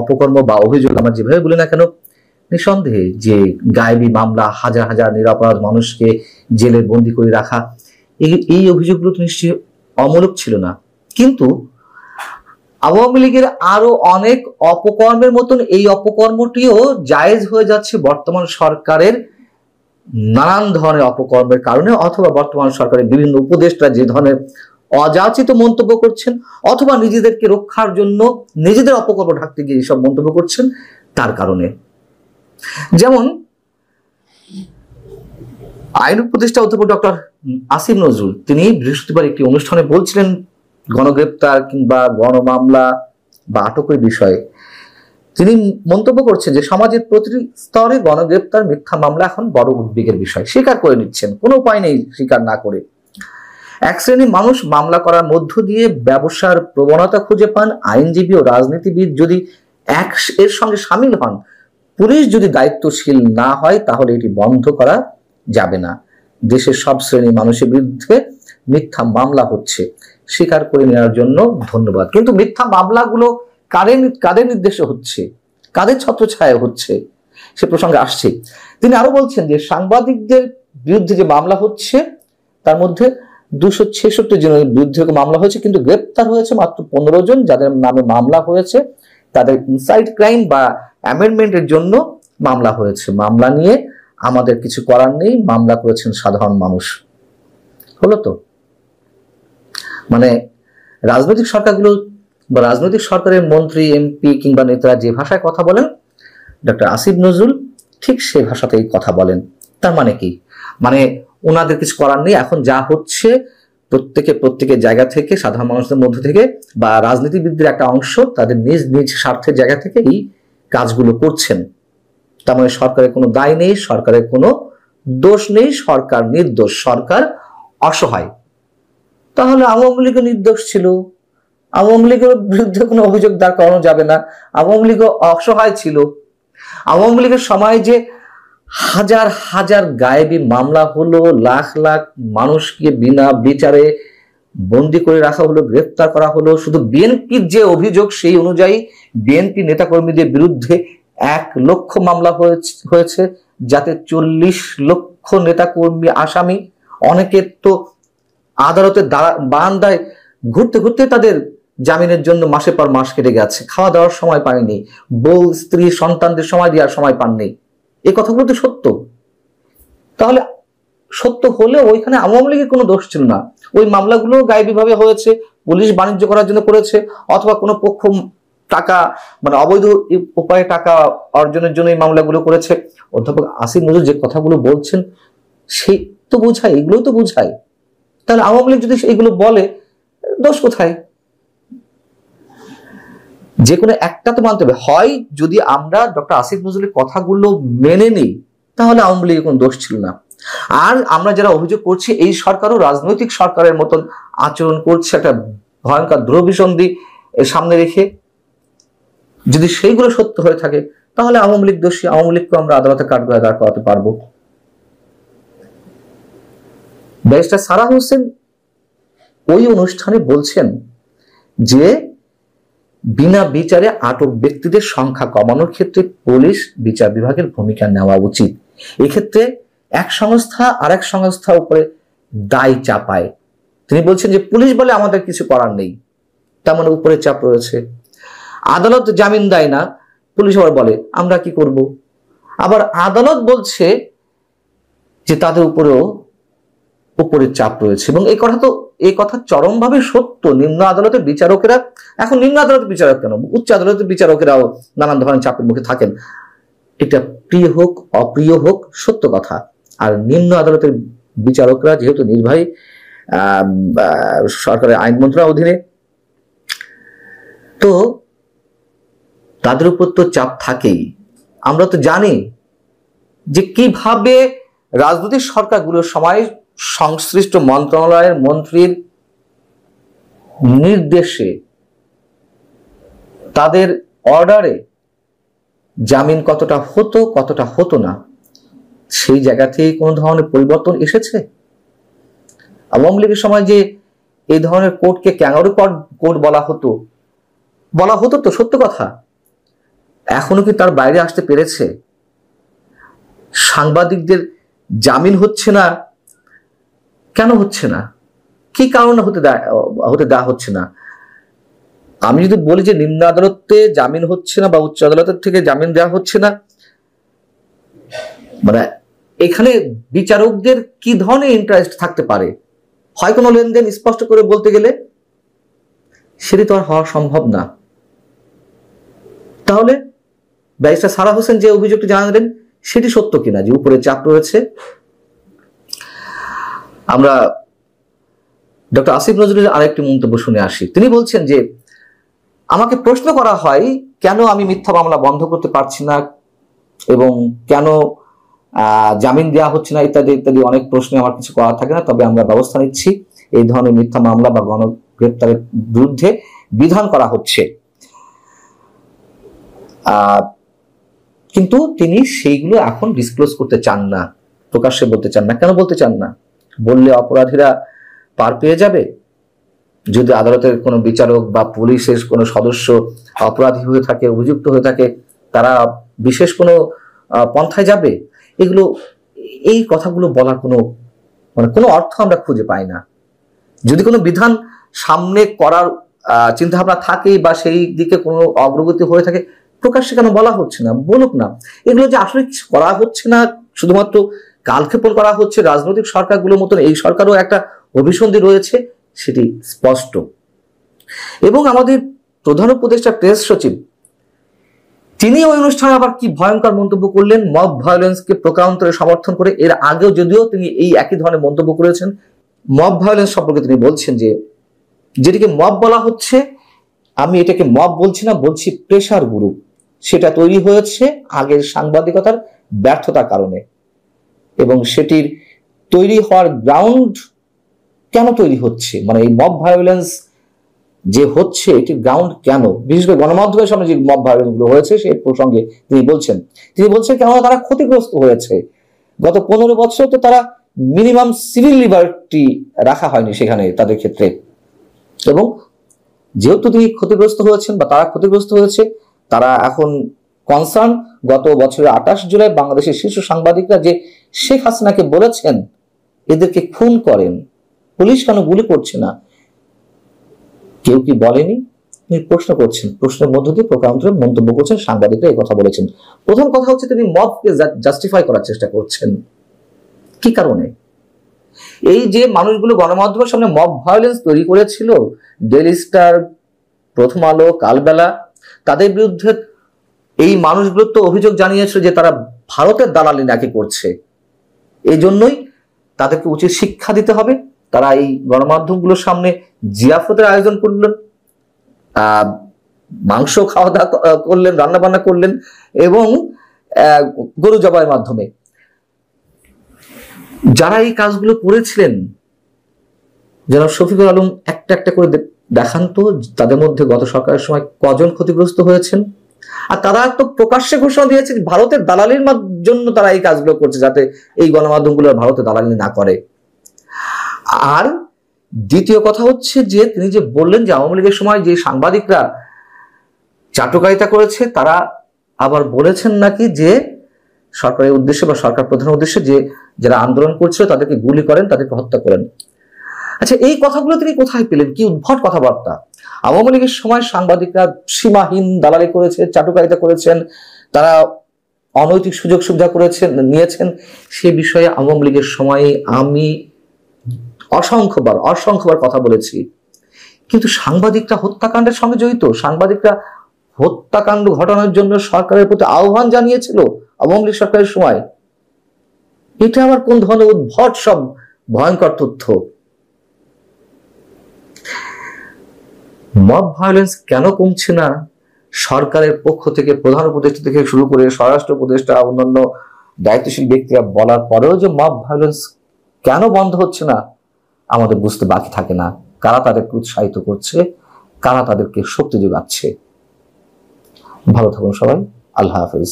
অপকর্ম বা অভিযোগ আমরা যেভাবে বলি না কেন, নিঃসন্দেহে যে গায়েবী মামলা, হাজার হাজার নিরপরাধ মানুষকে জেলে বন্দি করে রাখা, এই অভিযোগগুলো তো নিশ্চয়ই অমূলক ছিল না। কিন্তু আওয়ামী লীগের আরো অনেক অপকর্মের মতন এই অপকর্মটিও জায়েজ হয়ে যাচ্ছে বর্তমান সরকারের নানান ধরনের অপকর্মের কারণে, অথবা বর্তমান সরকারের বিভিন্ন উপদেষ্টা যে ধরনের অযাচিত মন্তব্য করছেন, অথবা নিজেদেরকে রক্ষার জন্য নিজেদের অপকর্ম ঢাকতে গিয়ে এইসব মন্তব্য করছেন তার কারণে। যেমন আইন উপদেষ্টা অধ্যাপক ডক্টর আসিফ নজরুল তিনি বৃহস্পতিবার একটি অনুষ্ঠানে বলছিলেন গণগ্রেপ্তার কিংবা গণমামলা বা আটকের বিষয়ে তিনি মন্তব্য করছেন যে সমাজের প্রতিটি স্তরে গণগ্রেপ্তার, মিথ্যা মামলা এখন বড় উদ্বেগের বিষয়। স্বীকার করে নিচ্ছেন, কোনো উপায় নেই স্বীকার না করে। এক শ্রেণীর মানুষ মামলা করার মধ্য দিয়ে ব্যবসার প্রবণতা খুঁজে পান। আইনজীবী ও রাজনীতিবিদ যদি এর সঙ্গে সামিল হন, পুলিশ যদি দায়িত্বশীল না হয়, তাহলে এটি বন্ধ করা যাবে না। দেশের সব শ্রেণীর মানুষের বিরুদ্ধে মিথ্যা মামলা হচ্ছে, স্বীকার করে নেওয়ার জন্য ধন্যবাদ। কিন্তু মিথ্যা মামলাগুলো কাদের নির্দেশে হচ্ছে, কাদের ছত্রছায়ায় হচ্ছে, সে প্রসঙ্গে আসছে। তিনি আরো বলছেন যে সাংবাদিকদের বিরুদ্ধে যে মামলা হচ্ছে তার মধ্যে 266 জনের বিরুদ্ধে মামলা হয়েছে, কিন্তু গ্রেপ্তার হয়েছে মাত্র 15 জন। যাদের নামে মামলা হয়েছে তাদের ইনসাইড ক্রাইম বা অ্যামেন্ডমেন্টের জন্য মামলা হয়েছে। মামলা নিয়ে আমাদের কিছু করার নেই, মামলা করেছেন সাধারণ মানুষ। হলো তো, মানে রাজনৈতিক সরকারগুলো বা রাজনৈতিক সরকারের মন্ত্রী, এমপি কিংবা নেতারা যে ভাষায় কথা বলেন, ডক্টর আসিফ নজরুল ঠিক সেই ভাষাতেই কথা বলেন। তার মানে কি? মানে ওনাদের কিছু করার নেই, এখন যা হচ্ছে প্রত্যেকের জায়গা থেকে, সাধারণ মানুষদের মধ্য থেকে বা রাজনীতিবিদদের একটা অংশ তাদের নিজ নিজ স্বার্থের জায়গা থেকে এই কাজগুলো করছেন। তার মানে সরকারের কোনো দায় নেই, সরকারের কোনো দোষ নেই, সরকার নির্দোষ, সরকার অসহায়। তাহলে আওয়ামী লীগও নির্দোষ ছিল, আওয়ামী লীগের বিরুদ্ধে কোনো অভিযোগ দাঁড় করানো যাবে না, আওয়ামী লীগও অসহায় ছিল। আওয়ামী লীগের সময় যে হাজার হাজার গায়েবী মামলা হলো, লাখ লাখ মানুষকে বিনা বিচারে বন্দি করে রাখা হলো, গ্রেফতার করা হলো। শুধু বিএনপির যে অভিযোগ সেই অনুযায়ী বিএনপি নেতাকর্মীদের বিরুদ্ধে 1 লক্ষ মামলা হয়েছে, যাতে 40 লক্ষ নেতাকর্মী আসামি। অনেকের তো আদালতের বারান্দায় ঘুরতে ঘুরতে তাদের জামিনের জন্য মাসের পর মাস কেটে গেছে, খাওয়া দাওয়ার সময় পায়নি, বউ স্ত্রী সন্তানদের সময় দেওয়ার সময় পাননি। এই কথাগুলো তো সত্য। তাহলে সত্য হলে ওইখানে আওয়ামী লীগের কোনো দোষ ছিল না। ওই মামলাগুলো গায়েবীভাবে হয়েছে, পুলিশ বাণিজ্য করার জন্য করেছে, অথবা কোনো পক্ষ টাকা মানে অবৈধ উপায়ে টাকা অর্জনের জন্য এই মামলাগুলো করেছে। অধ্যাপক আসিফ নজরুল যে কথাগুলো বলছেন সেই তো বোঝায়, এগুলো তো বোঝায়। তাহলে আওয়ামী লীগ যদি এইগুলো বলে, দোষ কোথায়? যে কোনো একটা তো মানতে হবে। হয় যদি আমরা ডক্টর আসিফ নজরুলের কথাগুলো মেনে নিই, তাহলে আওয়ামী লীগের কোনো দোষ ছিল না। আর আমরা যারা অভিযোগ করছি এই সরকারও রাজনৈতিক সরকারের মতন আচরণ করছে, একটা ভয়ঙ্কর ধ্রুবসন্ধি সামনে রেখে, যদি সেইগুলো সত্য হয়ে থাকে তাহলে আওয়ামী লীগ দোষী, আওয়ামী লীগকে আমরা আদালতে কাঠগড়ায় দাঁড় করাতে পারবো। ব্যারিস্টার সারা হোসেন ওই অনুষ্ঠানে বলছেন যে বিনা বিচারে আটক ব্যক্তিদের সংখ্যা কমানোর ক্ষেত্রে পুলিশ বিচার বিভাগের ভূমিকা নেওয়া উচিত। এক্ষেত্রে এক সংস্থা আরেক সংস্থার উপরে দায় চাপায়। তিনি বলছেন যে পুলিশ বলে আমাদের কিছু করার নেই, তার মানে উপরে চাপ রয়েছে। আদালত জামিন দেয় না, পুলিশ আবার বলে আমরা কি করব। আবার আদালত বলছে যে তাদের উপরেও উপরের চাপ রয়েছে। এবং এই কথা চরমভাবে সত্য। নিম্ন আদালতের বিচারকেরা, এখন নিম্ন আদালতের বিচারক কেন, উচ্চ আদালতের বিচারকেরাও নানান ধরনের চাপের মুখে থাকেন। এটা প্রিয় হোক অপ্রিয় হোক সত্য কথা। আর নিম্ন আদালতের বিচারকরা যেহেতু নির্বাহী সরকারের আইন মন্ত্রণালয়ের অধীনে, তো তাদের উপর তো চাপ থাকেই। আমরা তো জানি যে কিভাবে রাজনৈতিক সরকারগুলোর সময় সংশ্লিষ্ট মন্ত্রণালয়ের মন্ত্রীর নির্দেশে, তাদের অর্ডারে জামিন কতটা হতো না, সেই জায়গা থেকে কোনো ধরনের পরিবর্তন এসেছে। আওয়ামী লীগের সময় যে এই ধরনের কোর্টকে ক্যাঙ্গারু কোর্ট বলা হতো তো সত্য কথা। এখনো কি তার বাইরে আসতে পেরেছে? সাংবাদিকদের জামিন হচ্ছে না, কেন হচ্ছে না? কি কারণে হতে দেওয়া হচ্ছে না? আমি যদি বলি যে নিম্ন আদালতে জামিন হচ্ছে না বা উচ্চ আদালতের থেকে জামিন দেওয়া হচ্ছে না, মানে এখানে বিচারকদের কি ধরনের ইন্টারেস্ট থাকতে পারে? হয় কোনো লেনদেন, স্পষ্ট করে বলতে গেলে সেটি তো আর হওয়া সম্ভব না। তাহলে ব্যারিস্টার সারা হোসেন যে অভিযোগটি জানালেন সেটি সত্য কিনা, যে উপরে চাপ রয়েছে? আমরা ডক্টর আসিফ নজরুলের আরেকটি মন্তব্য শুনে আসি। তিনি বলছেন যে আমাকে প্রশ্ন করা হয় কেন আমি মিথ্যা মামলা বন্ধ করতে পারছি না এবং কেন জামিন দেওয়া হচ্ছে না, ইত্যাদি ইত্যাদি অনেক প্রশ্নে আমার কিছু করা থাকে না, তবে আমরা ব্যবস্থা নিচ্ছি। এই ধরনের মিথ্যা মামলা বা গণগ্রেপ্তারের বিরুদ্ধে বিধান করা হচ্ছে। কিন্তু তিনি সেইগুলো এখন ডিসক্লোজ করতে চান না, প্রকাশ্যে বলতে চান না। কেন বলতে চান না? বললে অপরাধীরা পার পেয়ে যাবে। যদি আদালতের কোনো বিচারক বা পুলিশের কোনো সদস্য অপরাধী হয়ে থাকে, অভিযুক্ত হয়ে থাকে, তারা বিশেষ কোনো পন্থায় যাবে। এগুলো, এই কথাগুলো বলার কোনো অর্থ আমরা খুঁজে পাই না। যদি কোনো বিধান সামনে করার চিন্তা ভাবনা থাকে বা সেই দিকে কোনো অগ্রগতি হয়ে থাকে, প্রকাশ্যে কেন বলা হচ্ছে না? বলুক না। এগুলো যে আসলে কিছু করা হচ্ছে না, শুধুমাত্র কালক্ষেপণ করা হচ্ছে রাজনৈতিক সরকারগুলোর মতন এই সরকারও একটা অভিসন্ধি রয়েছে, সেটি স্পষ্ট। এবং আমাদের প্রধান উপদেষ্টা প্রেস সচিব, তিনি ওই অনুষ্ঠানে আবার কি ভয়ঙ্কর মন্তব্য করলেন মব ভায়োলেন্সকে প্রকারান্তরে সমর্থন করে। এর আগেও যদিও তিনি এই একই ধরনের মন্তব্য করেছেন। মব ভায়োলেন্স সম্পর্কে তিনি বলছেন যে যেটিকে মব বলা হচ্ছে, আমি এটাকে মব বলছি না, বলছি প্রেসার গ্রুপ। সেটা তৈরি হয়েছে আগের সাংবাদিকতার ব্যর্থতার কারণে, এবং সেটির তৈরি হওয়ার গ্রাউন্ড কেন তৈরি হচ্ছে, মানে এই মব ভায়োলেন্স যে হচ্ছে এটির গ্রাউন্ড কেন, বিশেষ করে গণমাধ্যমের সামনে যে মব ভায়োলেন্স গুলো হয়েছে সেই প্রসঙ্গে তিনি বলছেন কেননা তারা ক্ষতিগ্রস্ত হয়েছে। গত 15 বছর তো তারা মিনিমাম সিভিল লিবার্টি রাখা হয়নি সেখানে তাদের ক্ষেত্রে, এবং যেহেতু তিনি ক্ষতিগ্রস্ত হয়েছেন বা তারা ক্ষতিগ্রস্ত হয়েছে, তারা এখন কনসার্ন। গত বছরের 28 জুলাই বাংলাদেশের শীর্ষ সাংবাদিকরা যে শেখ হাসিনাকে বলেছেন এদেরকে খুন করেন, পুলিশ কেন গুলি করছে না, কেউ কি বলেনি? তিনি প্রশ্ন করছেন, প্রশ্নের মধ্য দিয়ে প্রকারান্তরে মন্তব্য করছেন, সাংবাদিকরা এই কথা বলেছেন। প্রথম কথা হচ্ছে তিনি মবকে জাস্টিফাই করার চেষ্টা করছেন। কি কারণে? এই যে মানুষগুলো গণমাধ্যমের সামনে মব ভায়োলেন্স তৈরি করেছিল, ডেইলি স্টার, প্রথম আলো, কালবেলা, তাদের বিরুদ্ধে এই মানুষগুলো তো অভিযোগ জানিয়েছিল যে তারা ভারতের দালালি নাকি করছে। এই জন্যই তাদেরকে উচিত শিক্ষা দিতে হবে। তারা এই গণমাধ্যমগুলোর সামনে জিয়াফতের আয়োজন করলেন, মাংস খাওয়া দাওয়া করলেন, রান্না বান্না করলেন, এবং গরু জবাইয়ের মাধ্যমে যারা এই কাজগুলো করেছিলেন, যারা শফিকুল আলম একটা একটা করে দেখান তো তাদের মধ্যে গত সরকারের সময় কজন ক্ষতিগ্রস্ত হয়েছেন। আর তারা তো প্রকাশ্যে ঘোষণা দিয়েছে ভারতের দালালির জন্য তারা এই কাজগুলো করছে, যাতে এই গণমাধ্যমগুলো ভারতের দালালি না করে। আর দ্বিতীয় কথা হচ্ছে যে তিনি যে বললেন যে আওয়ামী লীগের সময় যে সাংবাদিকরা চাটুকারিতা করেছে, তারা আবার বলেছেন নাকি যে সরকারের উদ্দেশ্যে বা সরকার প্রধানের উদ্দেশ্যে যে যারা আন্দোলন করছিল তাদেরকে গুলি করেন, তাদেরকে হত্যা করেন। আচ্ছা, এই কথাগুলো তিনি কোথায় পেলেন? কি উদ্ভট কথাবার্তা! আওয়ামী লীগের সময় সাংবাদিকরা সীমাহীন দালালি করেছে, চাটুকারিতা করেছেন, তারা অনৈতিক সুযোগ সুবিধা নিয়েছেন। সে বিষয়ে আওয়ামী লীগের সময়ে আমি অসংখ্যবার কথা বলেছি। কিন্তু সাংবাদিকরা হত্যাকাণ্ডের সঙ্গে জড়িত, সাংবাদিকরা হত্যাকাণ্ড ঘটানোর জন্য সরকারের প্রতি আহ্বান জানিয়েছিল আওয়ামী লীগ সরকারের সময়। এটা আবার কোন ধরনের উদ্ভট সব ভয়ঙ্কর তথ্য! মব ভায়োলেন্স কেন কমছে না? সরকারের পক্ষ থেকে, প্রধান উপদেষ্টা থেকে শুরু করে স্বরাষ্ট্র উপদেষ্টা, অন্যান্য দায়িত্বশীল ব্যক্তিরা বলার পরেও যে মব ভায়োলেন্স কেন বন্ধ হচ্ছে না আমাদের বুঝতে বাকি থাকে না। কারা তাদেরকে উৎসাহিত করছে, কারা তাদেরকে শক্তি যোগাচ্ছে। ভালো থাকুন সবাই। আল্লাহ হাফেজ।